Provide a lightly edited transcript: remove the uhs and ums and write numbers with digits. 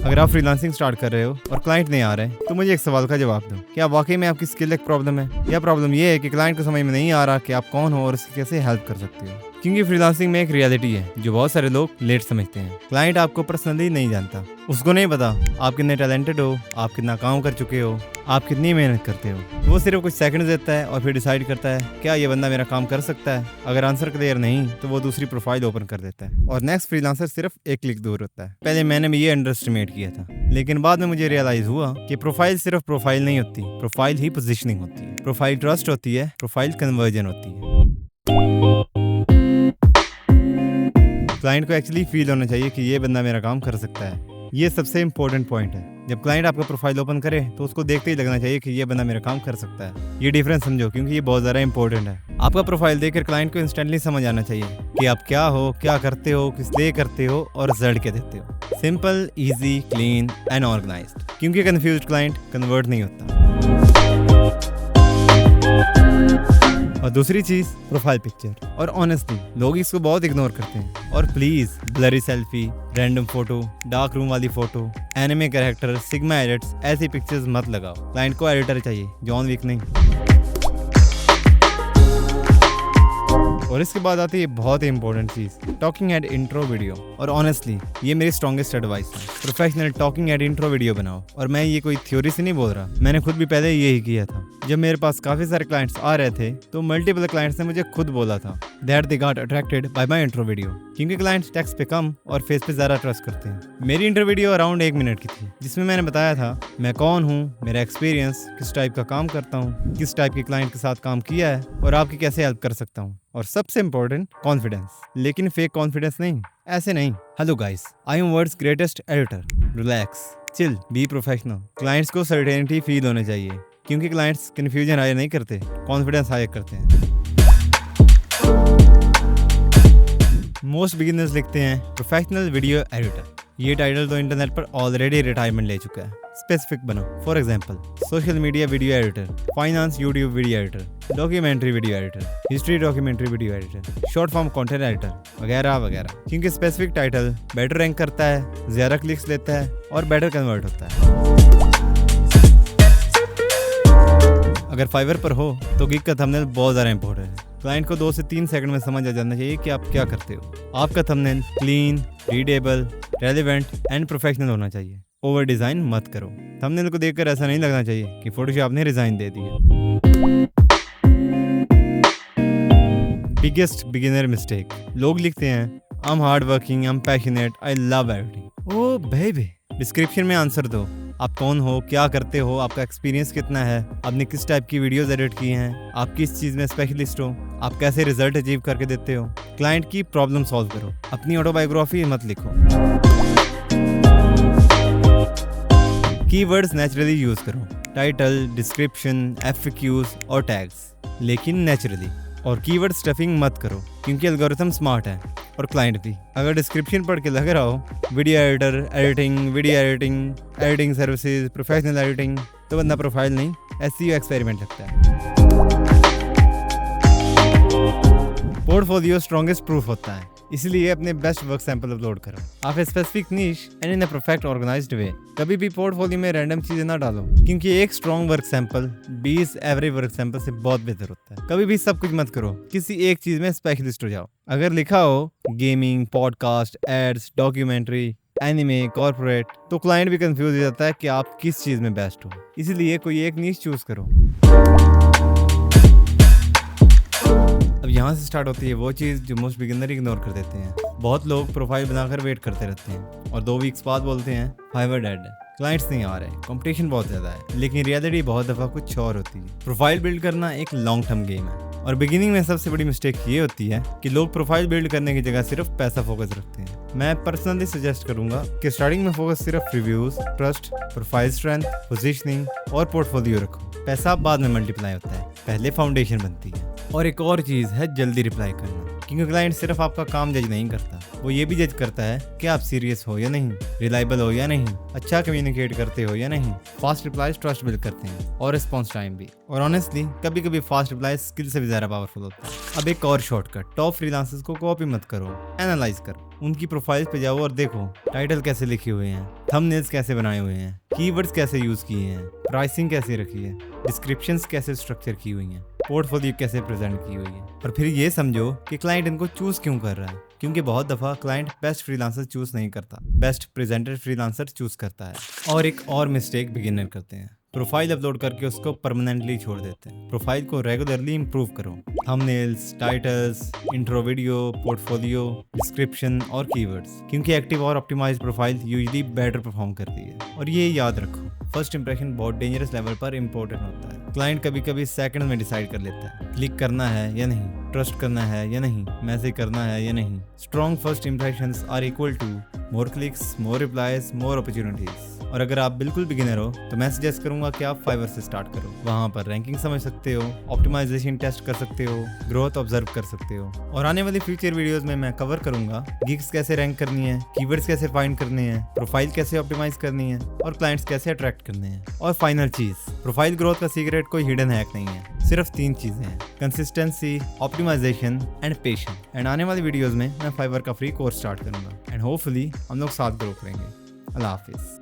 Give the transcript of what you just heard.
अगर आप freelancing start कर रहे हो और क्लाइंट नहीं आ रहे तो मुझे एक सवाल का जवाब दो, क्या वाकई में आपकी स्किल एक प्रॉब्लम है, या प्रॉब्लम ये है कि क्लाइंट को समझ में नहीं आ रहा कि आप कौन हो और उसकी कैसे हेल्प कर सकते हो। क्योंकि फ्रीलांसिंग में एक रियलिटी है जो बहुत सारे लोग लेट समझते हैं। क्लाइंट आपको पर्सनली नहीं जानता, उसको नहीं पता आप कितने टैलेंटेड हो, आप कितना काम कर चुके हो, आप कितनी मेहनत करते हो। वो सिर्फ कुछ सेकंड देता है और फिर डिसाइड करता है क्या ये बंदा मेरा काम कर सकता है। अगर आंसर क्लियर नहीं तो वो दूसरी प्रोफाइल ओपन कर देता है और नेक्स्ट फ्रीलांसर सिर्फ एक क्लिक दूर होता है। पहले मैंने भी ये अंडर एस्टिमेट किया था, लेकिन बाद में मुझे रियलाइज हुआ कि प्रोफाइल सिर्फ प्रोफाइल नहीं होती, प्रोफाइल ही पोजीशनिंग होती है। प्रोफाइल ट्रस्ट होती है, प्रोफाइल कन्वर्जन होती है। क्लाइंट को एक्चुअली फील होना चाहिए कि ये बंदा मेरा काम कर सकता है। ये सबसे इंपॉर्टेंट पॉइंट है। जब क्लाइंट आपका प्रोफाइल ओपन करे तो उसको देखते ही लगना चाहिए कि ये बंदा मेरा काम कर सकता है। ये डिफरेंस समझो, क्योंकि ये बहुत ज़्यादा इंपॉर्टेंट है। आपका प्रोफाइल देखकर क्लाइंट को इंस्टेंटली समझ आना चाहिए कि आप क्या हो, क्या करते हो, किस लिए करते हो और रिजल्ट क्या देते हो। Simple, easy, clean and organised. क्योंकि कंफ्यूज्ड क्लाइंट कन्वर्ट नहीं होता। और दूसरी चीज, प्रोफाइल पिक्चर। और ऑनेस्टली लोग इसको बहुत इग्नोर करते हैं। और please blurry selfie, random photo, dark room वाली photo, anime character, sigma edits, ऐसी पिक्चर्स मत लगाओ। क्लाइंट को एडिटर चाहिए, जॉन विक नहीं। और इसके बाद आती है बहुत ही इंपॉर्टेंट चीज, टॉकिंग हेड इंट्रो वीडियो। और ऑनेस्टली ये मेरी स्ट्रॉन्गेस्ट एडवाइस है, professional talking head intro video बनाओ। और मैं ये कोई थ्योरी से नहीं बोल रहा, मैंने खुद भी पहले यही किया था। जब मेरे पास काफी सारे क्लाइंट्स आ रहे थे तो मल्टीपल क्लाइंट्स ने मुझे खुद बोला था that they got attracted by my intro video. क्योंकि क्लाइंट्स टेक्स्ट पे कम और फेस पे ज्यादा ट्रस्ट करते हैं। मेरी इंट्रो वीडियो अराउंड 1 मिनट की थी, जिसमें मैंने बताया था मैं कौन हूँ, मेरा एक्सपीरियंस, किस टाइप का काम करता हूँ, किस टाइप के क्लाइंट के साथ काम किया है और आपकी कैसे हेल्प कर सकता हूँ। और सबसे इंपॉर्टेंट, कॉन्फिडेंस। लेकिन फेक कॉन्फिडेंस नहीं, ऐसे नहीं। Hello guys, I am world's greatest editor. Relax, chill, be professional. Clients को सर्टेनिटी फील होने चाहिए, क्योंकि क्लाइंट्स कंफ्यूजन हायर नहीं करते, कॉन्फिडेंस हायर करते हैं। मोस्ट बिगिनर्स लिखते हैं प्रोफेशनल वीडियो एडिटर। ये टाइटल तो इंटरनेट पर ऑलरेडी रिटायरमेंट ले चुका है। स्पेसिफिक बनो। For example, social media video editor, finance YouTube video editor, documentary video editor, history documentary video editor, short form content editor वगैरह वगैरह। क्योंकि स्पेसिफिक टाइटल बेटर रैंक करता है, ज्यादा क्लिक्स लेता है और बेटर कन्वर्ट होता है। अगर फाइवर पर हो तो गिग का थंबनेल बहुत ज़्यादा इंपॉर्टेंट है। क्लाइंट को 2 से 3 सेकंड में समझ आ जाना चाहिए कि आप क्या करते हो। आपका thumbnail clean, readable, relevant and professional होना चाहिए। ओवर डिज़ाइन मत करो। थंबनेल को देखकर ऐसा नहीं लगना चाहिए कि फोटोशॉप ने रिजाइन दे दिया। बिगेस्ट बिगिनर मिस्टेक, लोग लिखते हैं I am hard working, I am passionate, I love editing. Oh baby, description में आंसर दो। आप कौन हो, क्या करते हो, आपका एक्सपीरियंस कितना है, आपने किस टाइप की वीडियोस एडिट की हैं, आप किस चीज़ में स्पेशलिस्ट हो, आप कैसे रिजल्ट अचीव करके देते हो। क्लाइंट की प्रॉब्लम सॉल्व करो, अपनी ऑटोबायोग्राफी मत लिखो। कीवर्ड्स नेचुरली यूज करो, टाइटल, डिस्क्रिप्शन, एफएक्यूज और टैग्स, लेकिन नेचुरली। और कीवर्ड स्टफिंग मत करो, क्योंकि एल्गोरिथम स्मार्ट है और क्लाइंट भी। अगर डिस्क्रिप्शन पढ़ के लग रहा हो video editor, editing, video editing, editing services, professional editing, तो बंदा प्रोफाइल नहीं, एसईओ एक्सपेरिमेंट लगता है। पोर्टफोलियो स्ट्रॉन्गेस्ट प्रूफ होता है, इसलिए अपने बेस्ट वर्क सैंपल अपलोड करो। आप specific niche and in a perfect organised way. कभी भी पोर्टफोलियो में रैंडम चीजें ना डालो, क्योंकि एक strong work sample 20 average work sample से बहुत बेहतर होता है। कभी भी सब कुछ मत करो, किसी एक चीज में स्पेशलिस्ट हो जाओ। अगर लिखा हो gaming, podcast, ads, documentary, anime, corporate, तो क्लाइंट भी कंफ्यूज हो जाता है कि आप किस चीज में बेस्ट हो। इसलिए कोई एक नीश चूज करो। अब यहाँ से स्टार्ट होती है वो चीज़ जो मोस्ट बिगिनर इग्नोर कर देते हैं। बहुत लोग प्रोफाइल बनाकर वेट करते रहते हैं और 2 वीक्स बाद बोलते हैं फाइवर डेड है, क्लाइंट्स नहीं आ रहे, कंपटीशन बहुत ज़्यादा है। लेकिन रियलिटी बहुत दफ़ा कुछ और होती है। प्रोफाइल बिल्ड करना एक लॉन्ग टर्म गेम है और बिगिनिंग में सबसे बड़ी मिस्टेक ये होती है कि लोग प्रोफाइल बिल्ड करने की जगह सिर्फ पैसा फोकस रखते हैं। मैं पर्सनली सजेस्ट करूंगा कि स्टार्टिंग में फोकस सिर्फ reviews, trust, profile strength, positioning और पोर्टफोलियो रखो। पैसा बाद में मल्टीप्लाई होता है, पहले फाउंडेशन बनती है। और एक और चीज़ है जल्दी रिप्लाई करना। क्योंकि क्लाइंट सिर्फ आपका काम जज नहीं करता, वो ये भी जज करता है कि आप सीरियस हो या नहीं, रिलायबल हो या नहीं, अच्छा कम्युनिकेट करते हो या नहीं, फास्ट रिप्लाईज ट्रस्ट बिल्ड करते हैं और रिस्पॉन्स टाइम भी। और ऑनेस्टली कभी कभी फास्ट रिप्लाई स्किल से भी ज़्यादा पावरफुल होता है। अब एक और शॉर्टकट, टॉप फ्रीलांसर्स को कॉपी मत करो, एनालाइज करो। उनकी प्रोफाइल पे जाओ और देखो टाइटल कैसे लिखे हुए हैं, थंबनेल्स कैसे बनाए हुए हैं, कीवर्ड्स कैसे यूज किए हैं, प्राइसिंग कैसे रखी है, डिस्क्रिप्शंस कैसे स्ट्रक्चर की हुई हैं, पोर्टफोलियो कैसे प्रेजेंट की हुई है। और फिर ये समझो कि क्लाइंट इनको चूज क्यों कर रहा है, क्योंकि बहुत दफा क्लाइंट बेस्ट फ्रीलांसर चूज नहीं करता, बेस्ट प्रेजेंटेड फ्रीलांसर चूज करता है। और एक और मिस्टेक बिगिनर करते हैं, प्रोफाइल अपलोड करके उसको परमानेंटली छोड़ देते हैं। प्रोफाइल को रेगुलरली इंप्रूव करो, thumbnails, titles, intro video, portfolio, description और कीवर्ड्स, क्योंकि एक्टिव और optimised profile usually better perform करती है। और ये याद रखो, फर्स्ट इंप्रेशन बहुत डेंजरस लेवल पर इंपॉर्टेंट होता है। क्लाइंट कभी कभी सेकंड में डिसाइड कर लेता है क्लिक करना है या नहीं, ट्रस्ट करना है या नहीं, मैसेज करना है या नहीं। Strong first impressions are equal to more clicks, more replies, more opportunities. और अगर आप बिल्कुल बिगिनर हो तो मैं सजेस्ट करूंगा कि आप फाइवर से स्टार्ट करो। वहां पर रैंकिंग समझ सकते हो, ऑप्टिमाइजेशन टेस्ट कर सकते हो, ग्रोथ ऑब्जर्व कर सकते हो। और आने वाली फ्यूचर वीडियोस में मैं कवर करूंगा गिग्स कैसे रैंक करनी है, कीवर्ड्स कैसे फाइंड करने हैं, प्रोफाइल कैसे ऑप्टिमाइज करनी है और क्लाइंट्स कैसे अट्रैक्ट करने हैं। और फाइनल चीज, प्रोफाइल ग्रोथ का सीक्रेट कोई हिडन हैक नहीं है, सिर्फ 3 चीजें हैं, consistency, optimisation and patience. And आने वाली वीडियोस में मैं फाइवर का फ्री कोर्स स्टार्ट करूंगा एंड होपफुली हम लोग साथ ग्रो करेंगे। अल्लाह हाफिज।